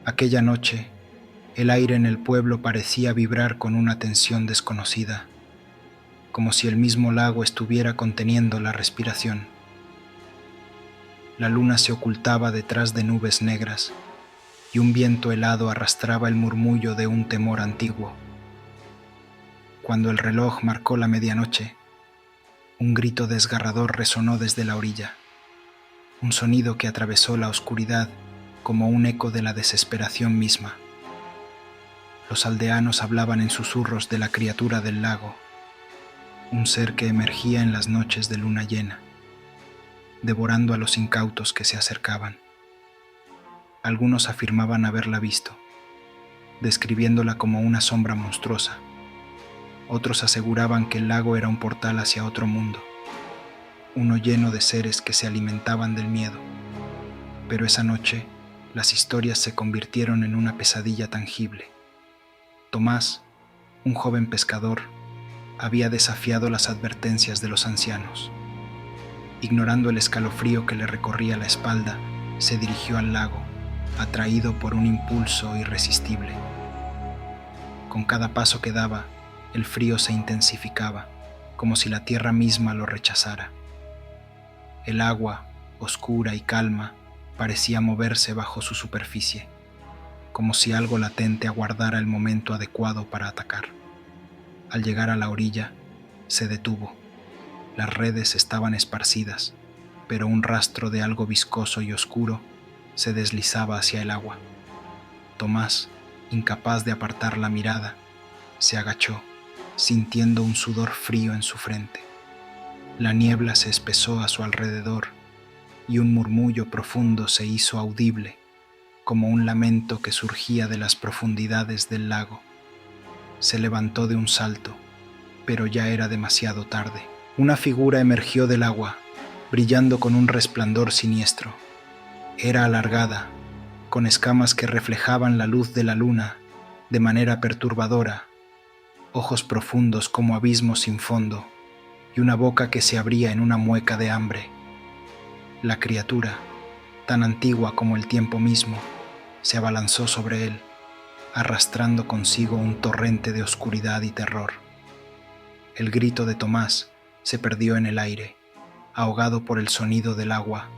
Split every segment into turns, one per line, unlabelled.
Aquella noche, el aire en el pueblo parecía vibrar con una tensión desconocida, como si el mismo lago estuviera conteniendo la respiración. La luna se ocultaba detrás de nubes negras y un viento helado arrastraba el murmullo de un temor antiguo. Cuando el reloj marcó la medianoche, un grito desgarrador resonó desde la orilla, un sonido que atravesó la oscuridad como un eco de la desesperación misma. Los aldeanos hablaban en susurros de la criatura del lago, un ser que emergía en las noches de luna llena, devorando a los incautos que se acercaban. Algunos afirmaban haberla visto, describiéndola como una sombra monstruosa. Otros aseguraban que el lago era un portal hacia otro mundo, uno lleno de seres que se alimentaban del miedo. Pero esa noche, las historias se convirtieron en una pesadilla tangible. Tomás, un joven pescador, había desafiado las advertencias de los ancianos. Ignorando el escalofrío que le recorría la espalda, se dirigió al lago, atraído por un impulso irresistible. Con cada paso que daba, el frío se intensificaba, como si la tierra misma lo rechazara. El agua, oscura y calma, parecía moverse bajo su superficie, como si algo latente aguardara el momento adecuado para atacar. Al llegar a la orilla, se detuvo. Las redes estaban esparcidas, pero un rastro de algo viscoso y oscuro se deslizaba hacia el agua. Tomás, incapaz de apartar la mirada, se agachó, sintiendo un sudor frío en su frente. La niebla se espesó a su alrededor y un murmullo profundo se hizo audible, como un lamento que surgía de las profundidades del lago. Se levantó de un salto, pero ya era demasiado tarde. Una figura emergió del agua, brillando con un resplandor siniestro. Era alargada, con escamas que reflejaban la luz de la luna de manera perturbadora, ojos profundos como abismos sin fondo y una boca que se abría en una mueca de hambre. La criatura, tan antigua como el tiempo mismo, se abalanzó sobre él, arrastrando consigo un torrente de oscuridad y terror. El grito de Tomás se perdió en el aire, ahogado por el sonido del agua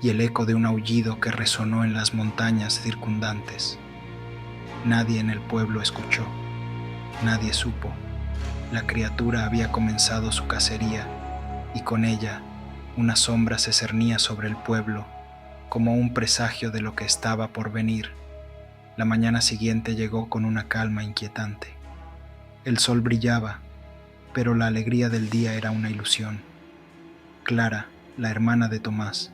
y el eco de un aullido que resonó en las montañas circundantes. Nadie en el pueblo escuchó, nadie supo. La criatura había comenzado su cacería y con ella una sombra se cernía sobre el pueblo como un presagio de lo que estaba por venir. La mañana siguiente llegó con una calma inquietante. El sol brillaba, pero la alegría del día era una ilusión. Clara, la hermana de Tomás,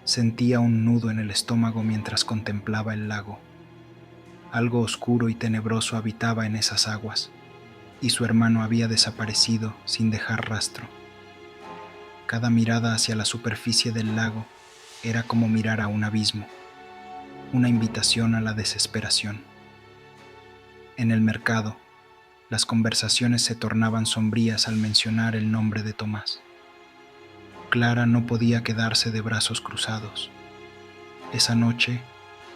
sentía un nudo en el estómago mientras contemplaba el lago. Algo oscuro y tenebroso habitaba en esas aguas, y su hermano había desaparecido sin dejar rastro. Cada mirada hacia la superficie del lago era como mirar a un abismo, una invitación a la desesperación. En el mercado, las conversaciones se tornaban sombrías al mencionar el nombre de Tomás. Clara no podía quedarse de brazos cruzados. Esa noche,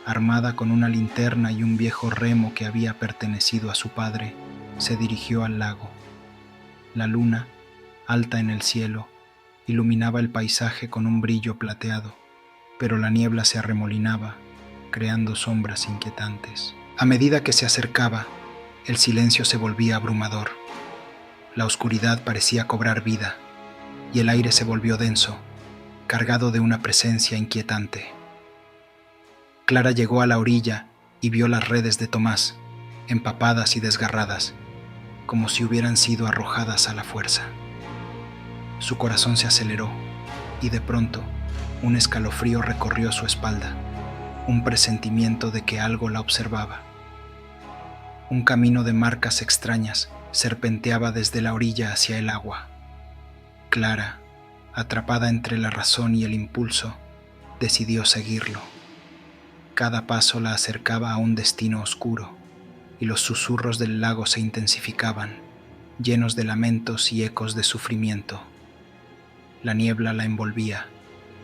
armada con una linterna y un viejo remo que había pertenecido a su padre, se dirigió al lago. La luna, alta en el cielo, iluminaba el paisaje con un brillo plateado, pero la niebla se arremolinaba, creando sombras inquietantes. A medida que se acercaba, el silencio se volvía abrumador. La oscuridad parecía cobrar vida, y el aire se volvió denso, cargado de una presencia inquietante. Clara llegó a la orilla y vio las redes de Tomás, empapadas y desgarradas, como si hubieran sido arrojadas a la fuerza. Su corazón se aceleró, y de pronto, un escalofrío recorrió su espalda, un presentimiento de que algo la observaba. Un camino de marcas extrañas serpenteaba desde la orilla hacia el agua. Clara, atrapada entre la razón y el impulso, decidió seguirlo. Cada paso la acercaba a un destino oscuro, y los susurros del lago se intensificaban, llenos de lamentos y ecos de sufrimiento. La niebla la envolvía,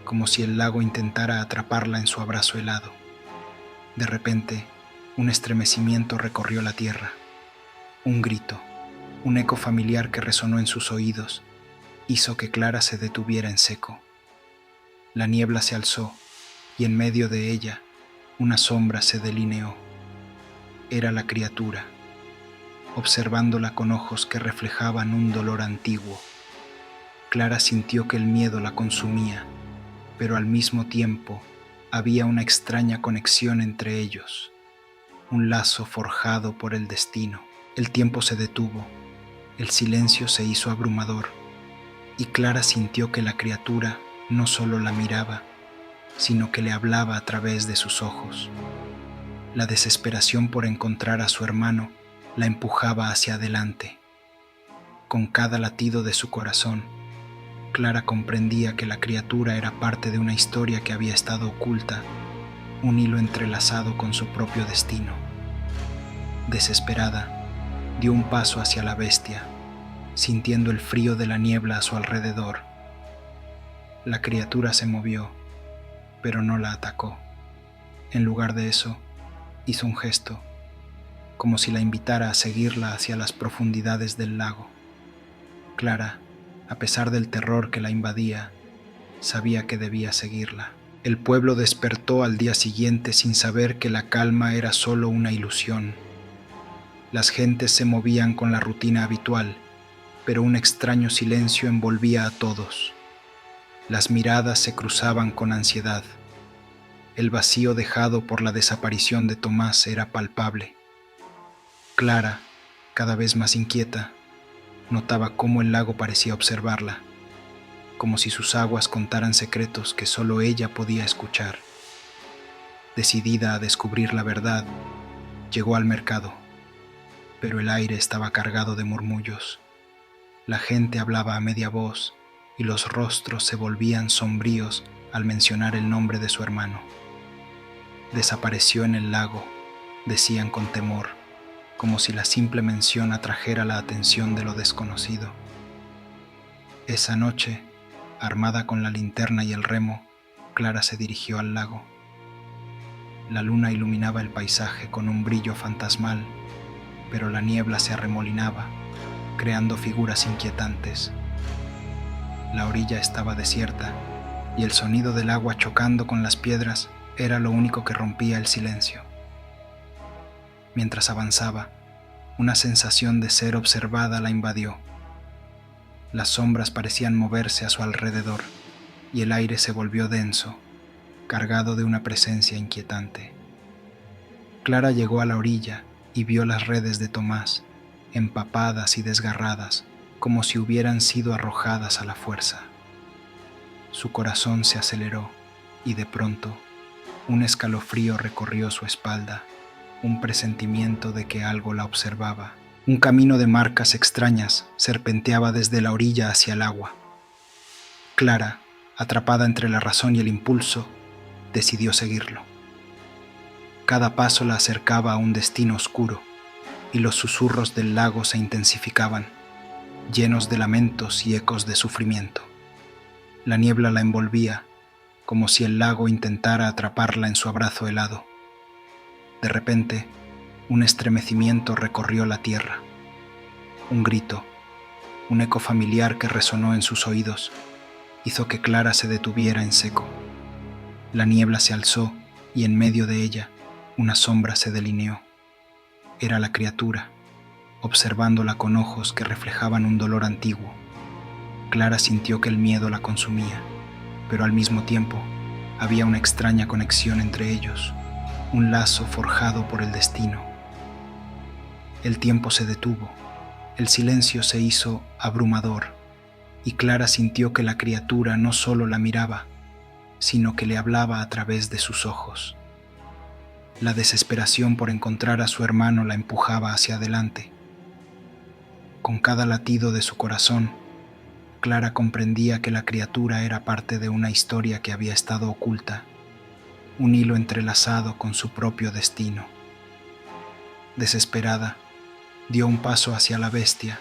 como si el lago intentara atraparla en su abrazo helado. De repente, Un estremecimiento recorrió la tierra, un grito, un eco familiar que resonó en sus oídos, hizo que Clara se detuviera en seco. La niebla se alzó y en medio de ella una sombra se delineó. Era la criatura, observándola con ojos que reflejaban un dolor antiguo. Clara sintió que el miedo la consumía, pero al mismo tiempo había una extraña conexión entre ellos, un lazo forjado por el destino. El tiempo se detuvo, el silencio se hizo abrumador, y Clara sintió que la criatura no solo la miraba, sino que le hablaba a través de sus ojos. La desesperación por encontrar a su hermano la empujaba hacia adelante. Con cada latido de su corazón, Clara comprendía que la criatura era parte de una historia que había estado oculta, un hilo entrelazado con su propio destino. Desesperada, dio un paso hacia la bestia, sintiendo el frío de la niebla a su alrededor. La criatura se movió, pero no la atacó. En lugar de eso, hizo un gesto, como si la invitara a seguirla hacia las profundidades del lago. Clara, a pesar del terror que la invadía, sabía que debía seguirla. El pueblo despertó al día siguiente sin saber que la calma era solo una ilusión. Las gentes se movían con la rutina habitual, pero un extraño silencio envolvía a todos. Las miradas se cruzaban con ansiedad. El vacío dejado por la desaparición de Tomás era palpable. Clara, cada vez más inquieta, notaba cómo el lago parecía observarla, como si sus aguas contaran secretos que solo ella podía escuchar. Decidida a descubrir la verdad, llegó al mercado, pero el aire estaba cargado de murmullos. La gente hablaba a media voz y los rostros se volvían sombríos al mencionar el nombre de su hermano. Desapareció en el lago, decían con temor, como si la simple mención atrajera la atención de lo desconocido. Esa noche, armada con la linterna y el remo, Clara se dirigió al lago. La luna iluminaba el paisaje con un brillo fantasmal, pero la niebla se arremolinaba, creando figuras inquietantes. La orilla estaba desierta, y el sonido del agua chocando con las piedras era lo único que rompía el silencio. Mientras avanzaba, una sensación de ser observada la invadió. Las sombras parecían moverse a su alrededor, y el aire se volvió denso, cargado de una presencia inquietante. Clara llegó a la orilla y vio las redes de Tomás, empapadas y desgarradas, como si hubieran sido arrojadas a la fuerza. Su corazón se aceleró y de pronto un escalofrío recorrió su espalda, un presentimiento de que algo la observaba. Un camino de marcas extrañas serpenteaba desde la orilla hacia el agua. Clara, atrapada entre la razón y el impulso, decidió seguirlo. Cada paso la acercaba a un destino oscuro, y los susurros del lago se intensificaban, llenos de lamentos y ecos de sufrimiento. La niebla la envolvía, como si el lago intentara atraparla en su abrazo helado. De repente, un estremecimiento recorrió la tierra. Un grito, un eco familiar que resonó en sus oídos, hizo que Clara se detuviera en seco. La niebla se alzó y en medio de ella una sombra se delineó. Era la criatura, observándola con ojos que reflejaban un dolor antiguo. Clara sintió que el miedo la consumía, pero al mismo tiempo había una extraña conexión entre ellos, un lazo forjado por el destino. El tiempo se detuvo, el silencio se hizo abrumador, y Clara sintió que la criatura no solo la miraba, sino que le hablaba a través de sus ojos. La desesperación por encontrar a su hermano la empujaba hacia adelante. Con cada latido de su corazón, Clara comprendía que la criatura era parte de una historia que había estado oculta, un hilo entrelazado con su propio destino. Desesperada, dio un paso hacia la bestia,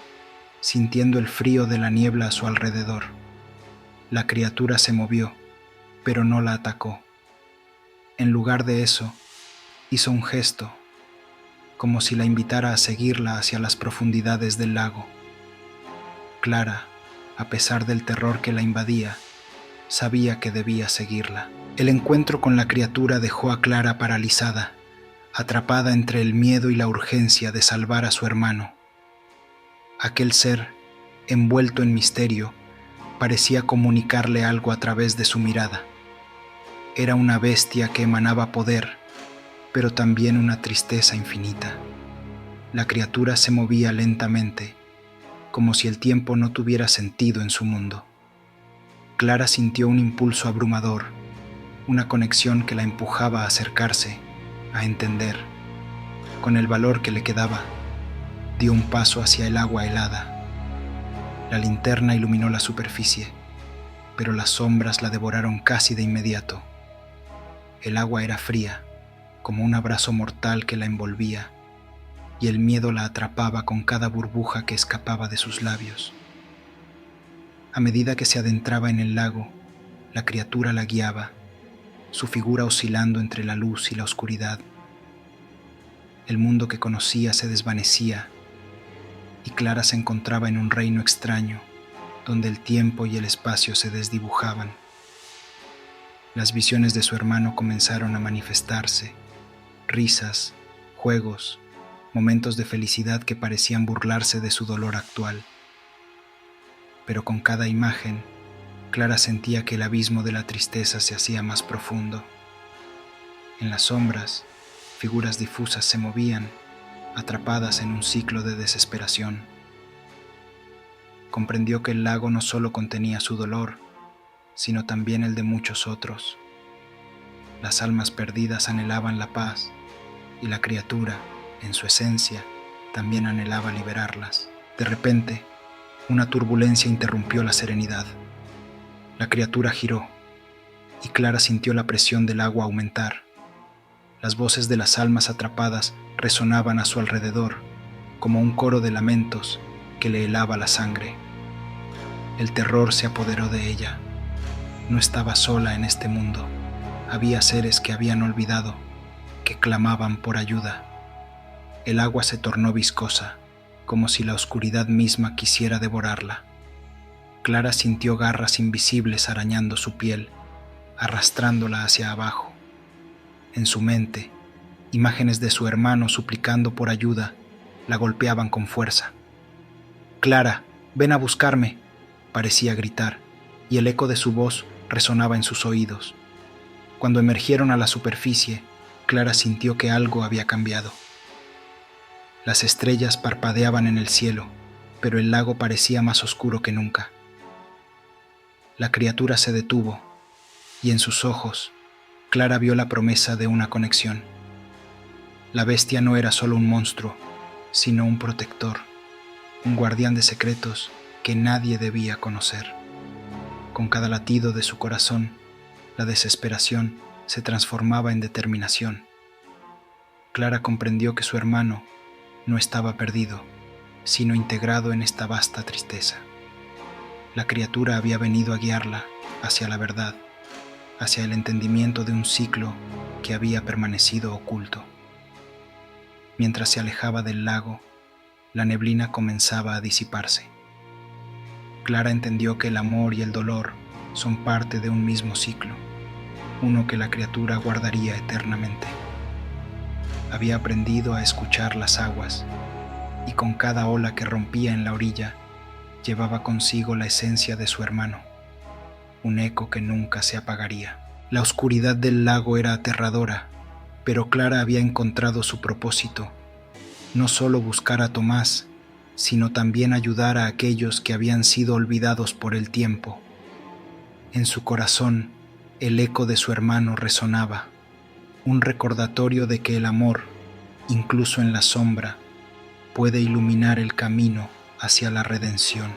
sintiendo el frío de la niebla a su alrededor. La criatura se movió, pero no la atacó. En lugar de eso, hizo un gesto, como si la invitara a seguirla hacia las profundidades del lago. Clara, a pesar del terror que la invadía, sabía que debía seguirla. El encuentro con la criatura dejó a Clara paralizada, atrapada entre el miedo y la urgencia de salvar a su hermano. Aquel ser, envuelto en misterio, parecía comunicarle algo a través de su mirada. Era una bestia que emanaba poder, pero también una tristeza infinita. La criatura se movía lentamente, como si el tiempo no tuviera sentido en su mundo. Clara sintió un impulso abrumador, una conexión que la empujaba a acercarse, a entender. Con el valor que le quedaba, dio un paso hacia el agua helada. La linterna iluminó la superficie, pero las sombras la devoraron casi de inmediato. El agua era fría, como un abrazo mortal que la envolvía, y el miedo la atrapaba con cada burbuja que escapaba de sus labios. A medida que se adentraba en el lago, la criatura la guiaba, su figura oscilando entre la luz y la oscuridad. El mundo que conocía se desvanecía, y Clara se encontraba en un reino extraño, donde el tiempo y el espacio se desdibujaban. Las visiones de su hermano comenzaron a manifestarse, risas, juegos, momentos de felicidad que parecían burlarse de su dolor actual. Pero con cada imagen, Clara sentía que el abismo de la tristeza se hacía más profundo. En las sombras, figuras difusas se movían, atrapadas en un ciclo de desesperación. Comprendió que el lago no solo contenía su dolor, sino también el de muchos otros. Las almas perdidas anhelaban la paz, y la criatura, en su esencia, también anhelaba liberarlas. De repente, una turbulencia interrumpió la serenidad. La criatura giró, y Clara sintió la presión del agua aumentar. Las voces de las almas atrapadas resonaban a su alrededor, como un coro de lamentos que le helaba la sangre. El terror se apoderó de ella. No estaba sola en este mundo. Había seres que habían olvidado, que clamaban por ayuda. El agua se tornó viscosa, como si la oscuridad misma quisiera devorarla. Clara sintió garras invisibles arañando su piel, arrastrándola hacia abajo. En su mente, imágenes de su hermano suplicando por ayuda la golpeaban con fuerza. «Clara, ven a buscarme», parecía gritar, y el eco de su voz resonaba en sus oídos. Cuando emergieron a la superficie, Clara sintió que algo había cambiado. Las estrellas parpadeaban en el cielo, pero el lago parecía más oscuro que nunca. La criatura se detuvo, y en sus ojos, Clara vio la promesa de una conexión. La bestia no era solo un monstruo, sino un protector, un guardián de secretos que nadie debía conocer. Con cada latido de su corazón, la desesperación se transformaba en determinación. Clara comprendió que su hermano no estaba perdido, sino integrado en esta vasta tristeza. La criatura había venido a guiarla hacia la verdad, hacia el entendimiento de un ciclo que había permanecido oculto. Mientras se alejaba del lago, la neblina comenzaba a disiparse. Clara entendió que el amor y el dolor son parte de un mismo ciclo, uno que la criatura guardaría eternamente. Había aprendido a escuchar las aguas, y con cada ola que rompía en la orilla, llevaba consigo la esencia de su hermano, un eco que nunca se apagaría. La oscuridad del lago era aterradora, pero Clara había encontrado su propósito, no solo buscar a Tomás, sino también ayudar a aquellos que habían sido olvidados por el tiempo. En su corazón, el eco de su hermano resonaba, un recordatorio de que el amor, incluso en la sombra, puede iluminar el camino hacia la redención.